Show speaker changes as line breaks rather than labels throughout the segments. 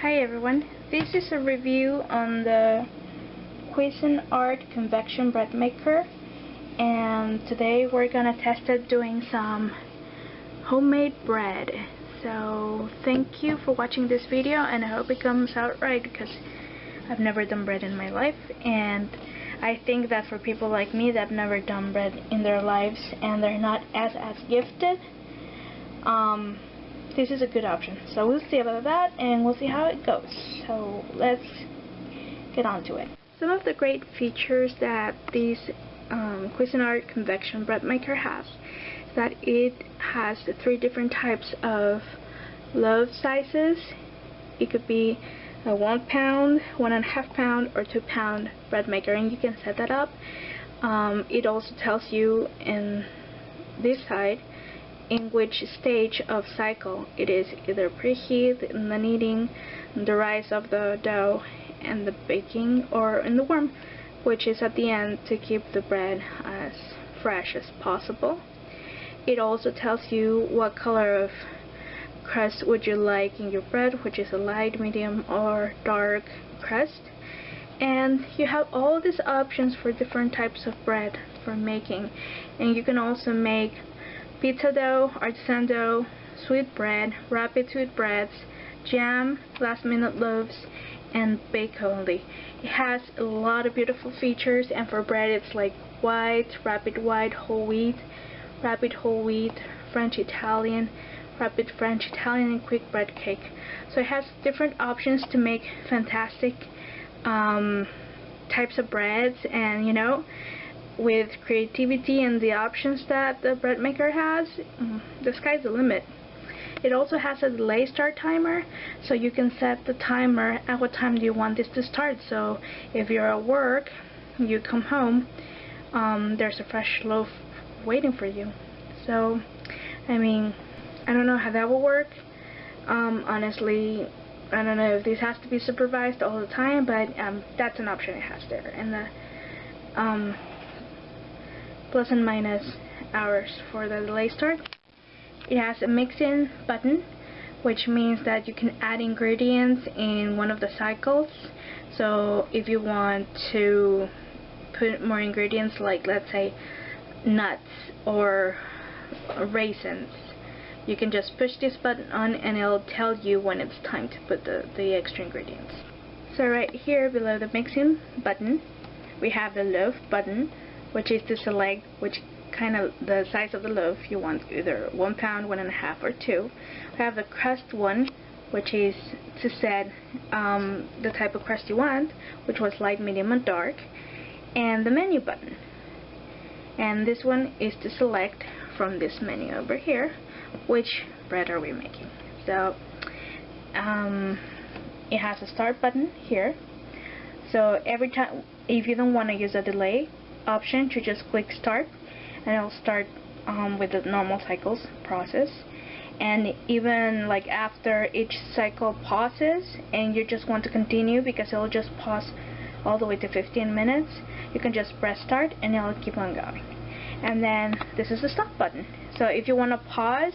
Hi everyone, this is a review on the Cuisinart Convection Breadmaker, and today we're gonna test it doing some homemade bread. So thank you for watching this video, and I hope it comes out right because I've never done bread in my life, and I think that for people like me that have never done bread in their lives and they're not as gifted, this is a good option. So we'll see about that and we'll see how it goes. So let's get on to it. Some of the great features that this Cuisinart Convection Breadmaker has is that it has 3 different types of loaf sizes. It could be a 1 pound, 1.5 pound, or 2 pound bread maker, and you can set that up. It also tells you in this side in which stage of cycle it is, either preheat, in the kneading, the rise of the dough, and the baking, or in the warm, which is at the end to keep the bread as fresh as possible. It also tells you what color of crust would you like in your bread, which is a light, medium, or dark crust. And you have all these options for different types of bread for making, and you can also make pizza dough, artisan dough, sweet bread, rapid sweet breads, jam, last minute loaves, and bake only. It has a lot of beautiful features, and for bread it's like white, rapid white, whole wheat, French Italian, rapid French Italian, and quick bread cake. So it has different options to make fantastic types of breads, and you know, with creativity and the options that the bread maker has, the sky's the limit. It also has a delay start timer, so you can set the timer at what time do you want this to start. So if you're at work, you come home, there's a fresh loaf waiting for you. So I mean, I don't know how that will work. Honestly, I don't know if this has to be supervised all the time, but that's an option it has there. And the plus and minus hours for the delay start. It has a mix-in button, which means that you can add ingredients in one of the cycles. So if you want to put more ingredients, like let's say nuts or raisins, you can just push this button on and it'll tell you when it's time to put the extra ingredients. So right here below the mixing button, we have the loaf button, which is to select which kind of the size of the loaf you want, either 1 pound, 1.5, or 2. We have the crust one, which is to set the type of crust you want, which was light, medium, and dark, and the menu button. And this one is to select from this menu over here which bread are we making. So it has a start button here, so every time, if you don't want to use a delay option, to just click start and it'll start with the normal cycles process. And even like after each cycle pauses and you just want to continue because it'll just pause all the way to 15 minutes, you can just press start and it'll keep on going. And then this is the stop button. So if you want to pause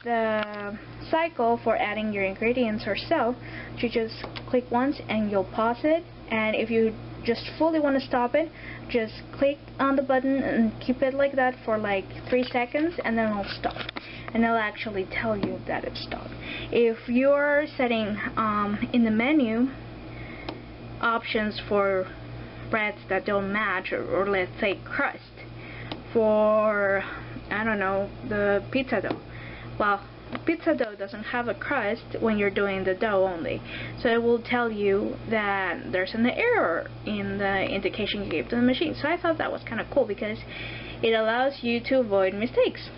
the cycle for adding your ingredients or so, you just click once and you'll pause it. And if you just fully want to stop it, just click on the button and keep it like that for like 3 seconds, and then it'll stop, and it'll actually tell you that it's stopped. If you're setting in the menu options for breads that don't match, or let's say crust for, I don't know, the pizza dough, well, pizza dough doesn't have a crust when you're doing the dough only, so it will tell you that there's an error in the indication you gave to the machine. So I thought that was kind of cool because it allows you to avoid mistakes.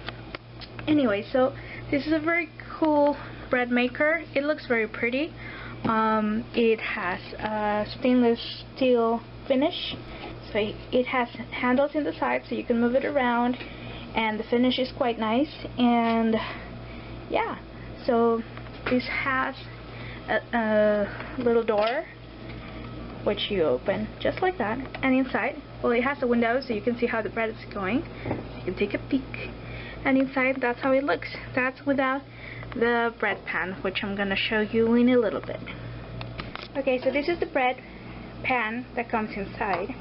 Anyway, so this is a very cool bread maker. It looks very pretty. It has a stainless steel finish, so it has handles in the side so you can move it around, and the finish is quite nice. And yeah, so this has a little door which you open just like that, and inside, well, it has a window so you can see how the bread is going. You can take a peek, and inside, that's how it looks. That's without the bread pan, which I'm gonna show you in a little bit. Okay, so this is the bread pan that comes inside,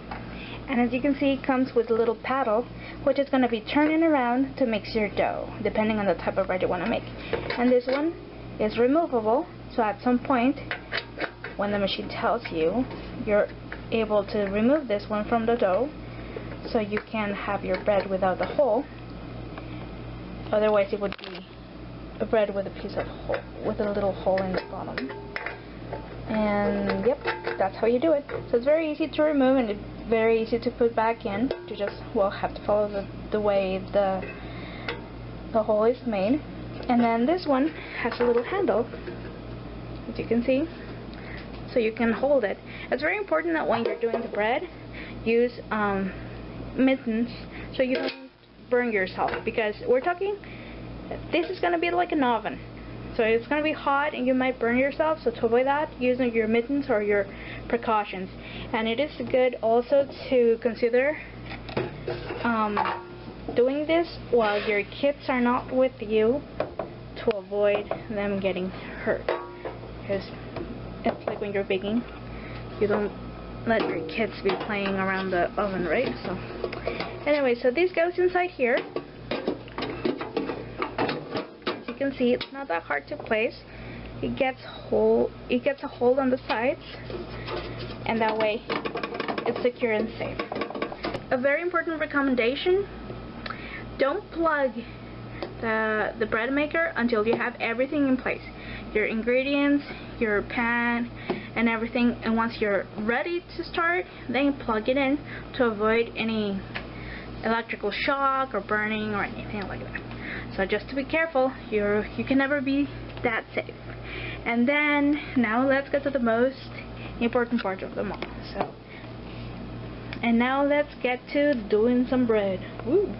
and as you can see, it comes with a little paddle which is going to be turning around to mix your dough depending on the type of bread you want to make. And this one is removable, so at some point when the machine tells you, you're able to remove this one from the dough so you can have your bread without the hole. Otherwise it would be a bread with a piece of hole, with a little hole in the bottom. And yep, that's how you do it. So it's very easy to remove and it's very easy to put back in. You just, well, have to follow the way the hole is made. And then this one has a little handle, as you can see, so you can hold it. It's very important that when you're doing the bread, use mittens so you don't burn yourself, because we're talking, this is going to be like an oven. So it's going to be hot and you might burn yourself, so to avoid that, using your mittens or your precautions. And it is good also to consider doing this while your kids are not with you, to avoid them getting hurt. Because it's like when you're baking, you don't let your kids be playing around the oven, right? So anyway, so this goes inside here. You can see it's not that hard to place. It gets a hold on the sides, and that way it's secure and safe. A very important recommendation: don't plug the bread maker until you have everything in place, your ingredients, your pan, and everything. And once you're ready to start, then plug it in to avoid any electrical shock or burning or anything like that. So just to be careful, you can never be that safe. And then now let's get to the most important part of them all. And now let's get to doing some bread. Woo.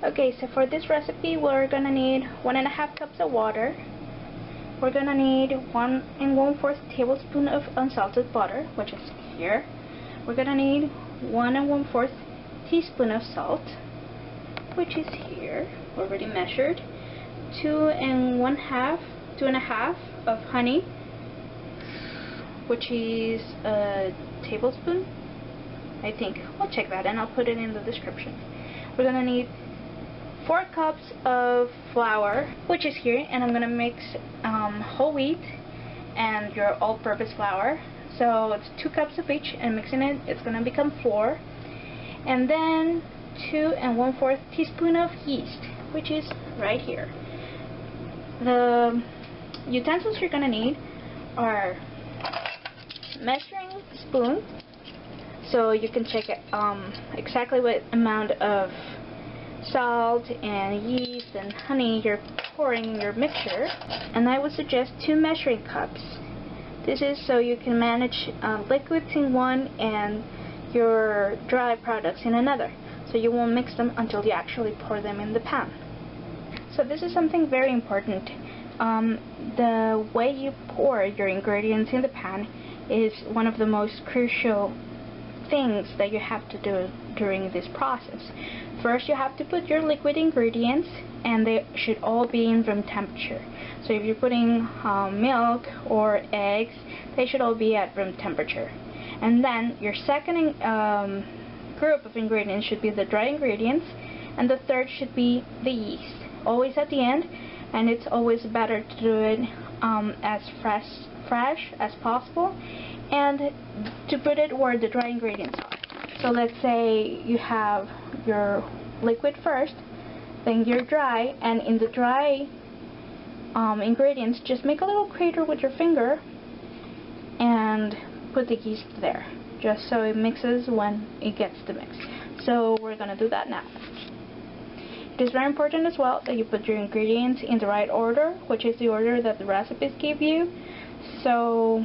Okay, so for this recipe we're gonna need 1.5 cups of water. We're gonna need 1 1/4 tablespoon of unsalted butter, which is here. We're gonna need 1 1/4 teaspoon of salt, which is here, already measured. 2 1/2 of honey, which is a tablespoon, I think. I'll check that and I'll put it in the description. We're gonna need 4 cups of flour, which is here, and I'm gonna mix whole wheat and your all-purpose flour. So it's 2 cups of each, and mixing it, it's gonna become 4. And then 2 1/4 teaspoon of yeast, which is right here. The utensils you're gonna need are measuring spoon, so you can check it, exactly what amount of salt and yeast and honey you're pouring in your mixture. And I would suggest 2 measuring cups. This is so you can manage liquids in one and your dry products in another, so you won't mix them until you actually pour them in the pan. So this is something very important. The way you pour your ingredients in the pan is one of the most crucial things that you have to do during this process. First, you have to put your liquid ingredients, and they should all be in room temperature. So if you're putting milk or eggs, they should all be at room temperature. And then your second group of ingredients should be the dry ingredients, and the third should be the yeast, always at the end. And it's always better to do it as fresh as possible, and to put it where the dry ingredients are. So let's say you have your liquid first, then your dry, and in the dry ingredients, just make a little crater with your finger and put the yeast there, just so it mixes when it gets the mix. So we're going to do that now. It is very important as well that you put your ingredients in the right order, which is the order that the recipes give you. So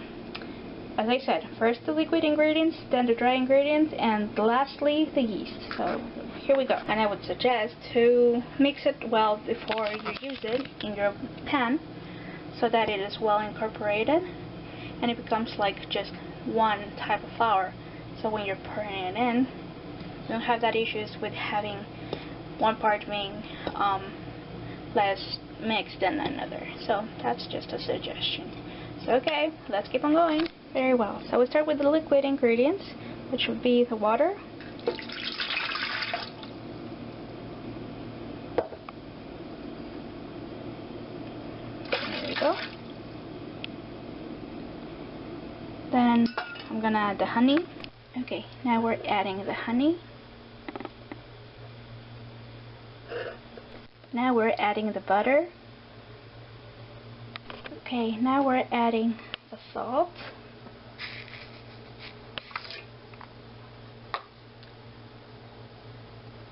as I said, first the liquid ingredients, then the dry ingredients, and lastly the yeast. So here we go. And I would suggest to mix it well before you use it in your pan, so that it is well incorporated and it becomes like just one type of flour. So when you're pouring it in, you don't have that issues with having one part being less mixed than another. So that's just a suggestion. So okay, let's keep on going. Very well. So we start with the liquid ingredients, which would be the water. There we go. Then I'm gonna add the honey. Okay, now we're adding the honey. Now we're adding the butter. Okay, now we're adding the salt.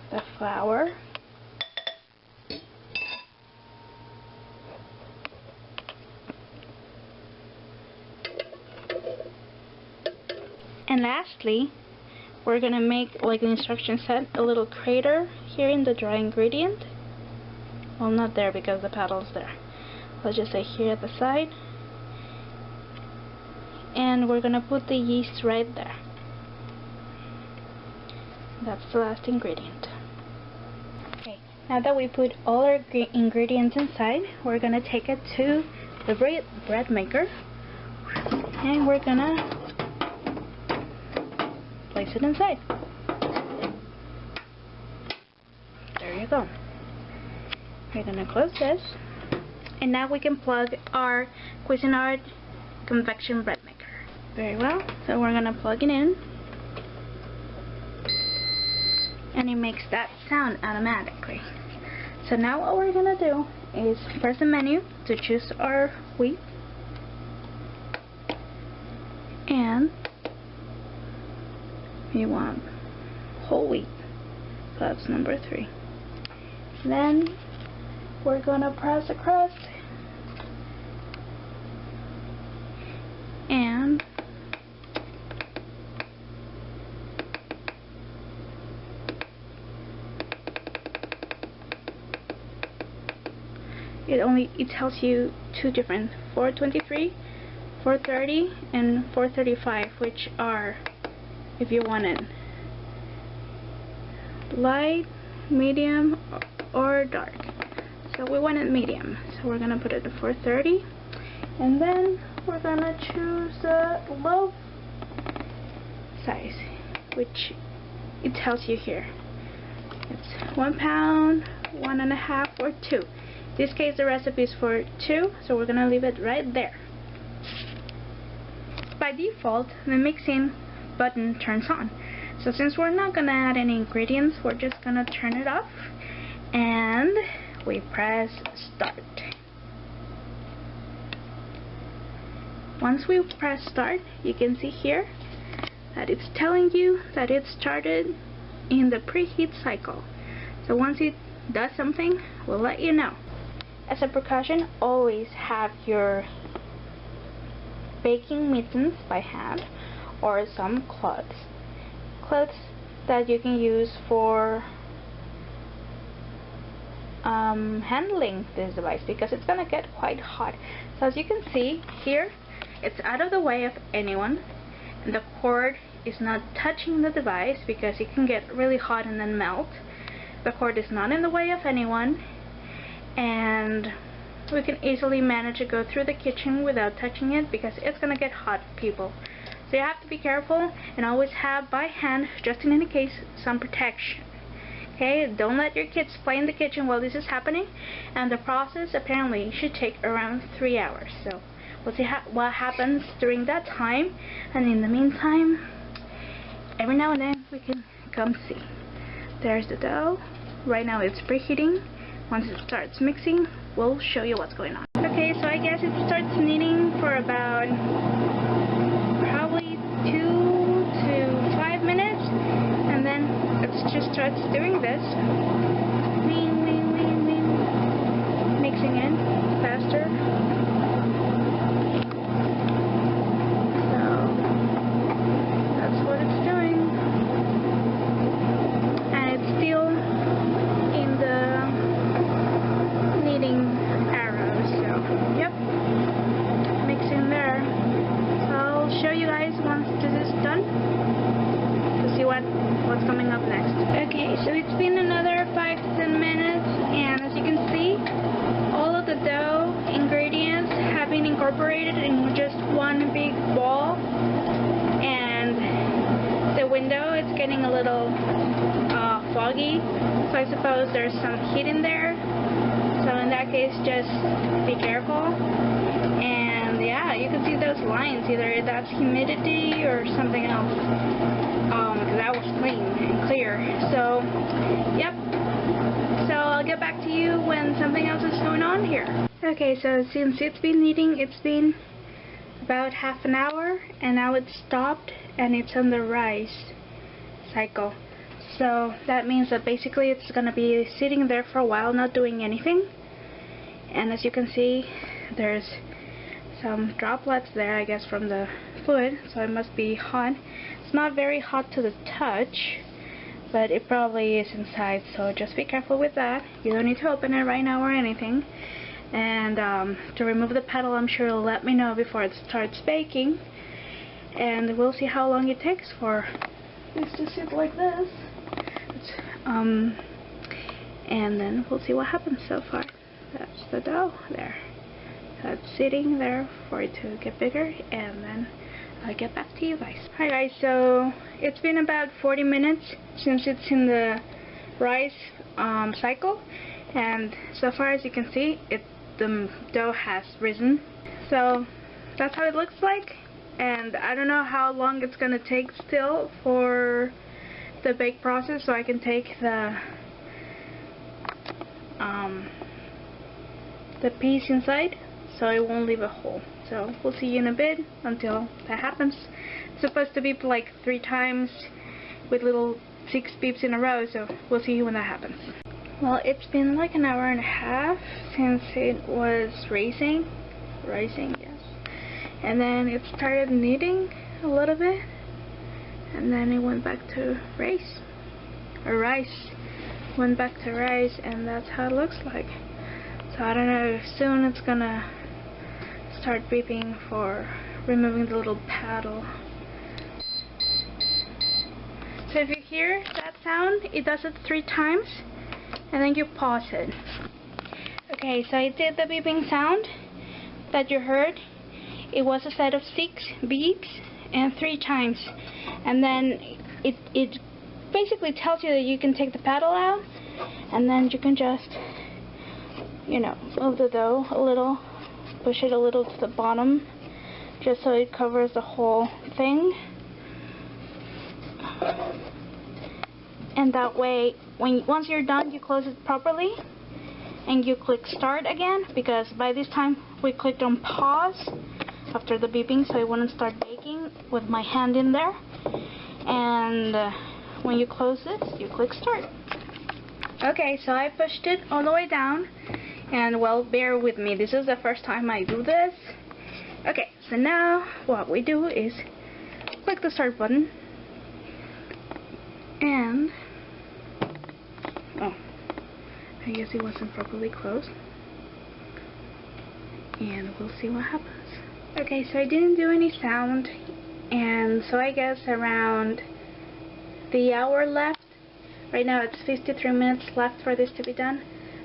The flour. And lastly, we're going to make, like the instruction said, a little crater here in the dry ingredient. Well, not there because the paddle's there. Let's just say here at the side. And we're going to put the yeast right there. That's the last ingredient. Okay, now that we put all our ingredients inside, we're going to take it to the bread maker. And we're going to place it inside. There you go. We're going to close this. And now we can plug our Cuisinart Convection Breadmaker. Very well. So we're going to plug it in. And it makes that sound automatically. So now what we're going to do is press the menu to choose our wheat. And we want whole wheat. So that's number 3. Then we're going to press across and it tells you 2 different 423, 430 and 435, which are, if you want it light, medium or dark. So we want it medium, so we're gonna put it to 430, and then we're gonna choose a loaf size, which it tells you here. It's 1 pound, 1.5 or 2. In this case the recipe is for 2, so we're gonna leave it right there. By default, the mixing button turns on. So since we're not gonna add any ingredients, we're just gonna turn it off and we press start. Once we press start, you can see here that it's telling you that it started in the preheat cycle. So once it does something, we'll let you know. As a precaution, always have your baking mittens by hand or some cloths that you can use for handling this device, because it's gonna get quite hot. So as you can see here, it's out of the way of anyone, and the cord is not touching the device because it can get really hot and then melt. The cord is not in the way of anyone, and we can easily manage to go through the kitchen without touching it because it's gonna get hot, people. So you have to be careful and always have by hand, just in any case, some protection. Okay, don't let your kids play in the kitchen while this is happening, and the process apparently should take around 3 hours. So we'll see what happens during that time, and in the meantime, every now and then we can come see. There's the dough. Right now it's preheating. Once it starts mixing, we'll show you what's going on. Okay, so I guess it starts kneading for about probably 2 to 5 minutes, and then it just starts doing this, mixing in faster. So that's what it's doing, and it's still in the kneading arrow. So yep, mixing there. So I'll show you guys once this is done to see what's coming up next. Okay, so it's been another 5 to 10 minutes, and as you can see, everything incorporated in just one big ball, and the window is getting a little foggy, so I suppose there's some heat in there. So in that case, just be careful. And yeah, you can see those lines, either that's humidity or something else, because that was clean and clear. So yep, so I'll get back to you when something else is going on here. Okay, so since it's been kneading, it's been about half an hour, and now it's stopped and it's on the rise cycle. So that means that basically it's going to be sitting there for a while, not doing anything. And as you can see, there's some droplets there, I guess, from the food, so it must be hot. It's not very hot to the touch, but it probably is inside, so just be careful with that. You don't need to open it right now or anything. And to remove the pedal, I'm sure it'll let me know before it starts baking. And we'll see how long it takes for this to sit like this. And then we'll see what happens so far. That's the dough there. That's sitting there for it to get bigger, and then I'll get back to you guys. Hi guys, so it's been about 40 minutes since it's in the rise cycle, and so far as you can see, the dough has risen. So that's how it looks like, and I don't know how long it's gonna take still for the bake process, so I can take the piece inside, so it won't leave a hole. So we'll see you in a bit until that happens. It's supposed to beep like 3 times with little 6 beeps in a row, so we'll see when that happens. Well, it's been like an hour and a half since it was rising, yes. And then it started kneading a little bit, and then it went back to rice, went back to rice, and that's how it looks like. So I don't know if soon it's gonna start beeping for removing the little paddle. So if you hear that sound, it does it 3 times, and then you pause it. Okay, so I did the beeping sound that you heard. It was a set of 6 beeps and 3 times, and then it basically tells you that you can take the paddle out, and then you can just, you know, move the dough a little, push it a little to the bottom, just so it covers the whole thing. And that way, once you're done, you close it properly, and you click start again, because by this time we clicked on pause after the beeping, so it wouldn't start baking with my hand in there. And when you close this, you click start. Okay, so I pushed it all the way down, and well, bear with me, this is the first time I do this. Okay, so now what we do is click the start button, and oh, I guess it wasn't properly closed, and we'll see what happens. Okay, so I didn't do any sound, and so I guess around the hour left. Right now it's 53 minutes left for this to be done,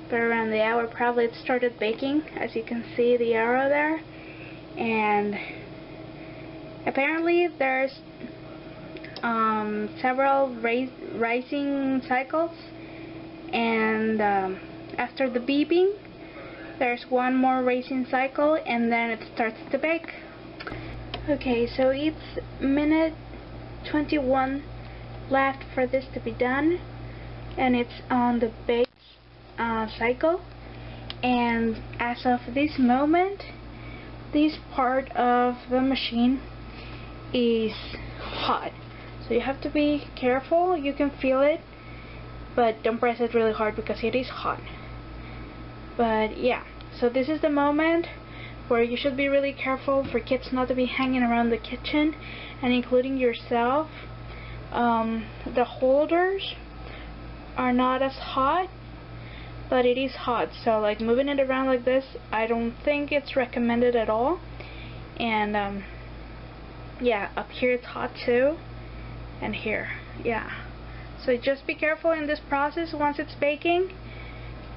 but around the hour probably it started baking, as you can see the arrow there. And apparently there's several rising cycles, and after the beeping there's one more rising cycle, and then it starts to bake. Okay, so it's minute 21 left for this to be done, and it's on the bake cycle. And as of this moment, this part of the machine is hot, so you have to be careful. You can feel it, but don't press it really hard because it is hot. But yeah, so this is the moment where you should be really careful for kids not to be hanging around the kitchen, and including yourself. The holders are not as hot, but it is hot, so like moving it around like this, I don't think it's recommended at all. And yeah, up here it's hot too, and here, yeah. So just be careful in this process. Once it's baking,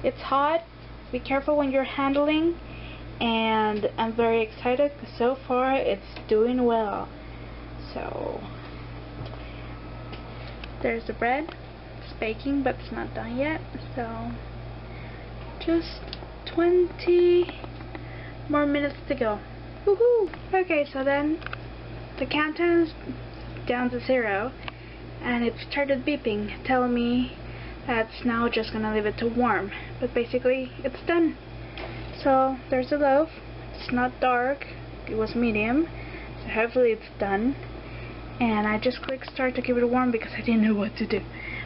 it's hot. Be careful when you're handling, and I'm very excited because so far it's doing well. So there's the bread. It's baking, but it's not done yet. So just 20 more minutes to go. Woohoo! Okay, so then the countdown is down to 0, and it started beeping, telling me that's now just gonna leave it to warm. But basically, it's done. So there's the loaf. It's not dark. It was medium. So hopefully it's done. And I just clicked start to keep it warm because I didn't know what to do.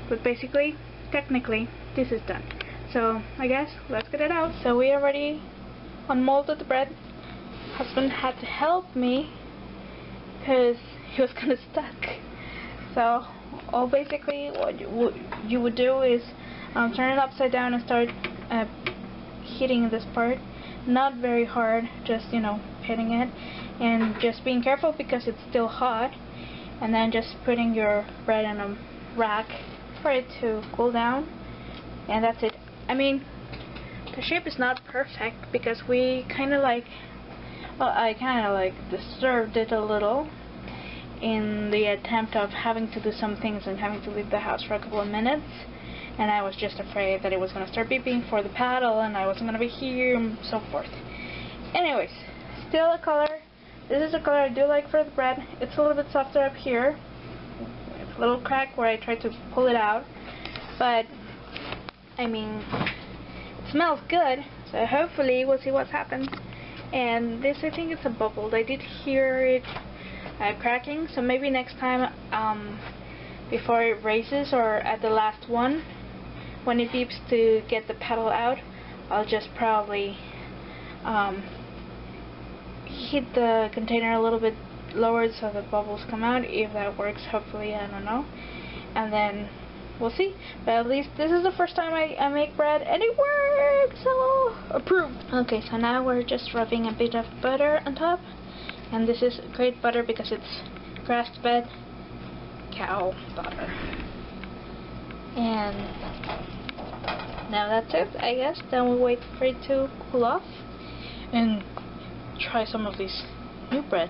But basically, technically, this is done. So I guess let's get it out. So we already unmolded the bread. Husband had to help me because he was kind of stuck. So basically what you would do is turn it upside down and start hitting this part. Not very hard, just hitting it, and just being careful because it's still hot. And then just putting your bread in a rack for it to cool down, and that's it. I mean, the shape is not perfect because we I kind of disturbed it a little in the attempt of having to do some things and having to leave the house for a couple of minutes, and I was just afraid that it was going to start beeping for the paddle and I wasn't going to be here and so forth. Anyways, still a color. This is a color I do like for the bread. It's a little bit softer up here. It's a little crack where I tried to pull it out, but I mean, it smells good, so hopefully we'll see what happens. And this, I think it's a bubble. I did hear it cracking, so maybe next time before it races or at the last one when it beeps to get the paddle out, I'll just probably heat the container a little bit lower so the bubbles come out. If that works, hopefully, I don't know, and then we'll see. But at least this is the first time I make bread and it works, so approved. Okay, so now we're just rubbing a bit of butter on top, and this is great butter because it's grass-fed cow butter. And now that's it, I guess. Then we wait for it to cool off and try some of this new bread.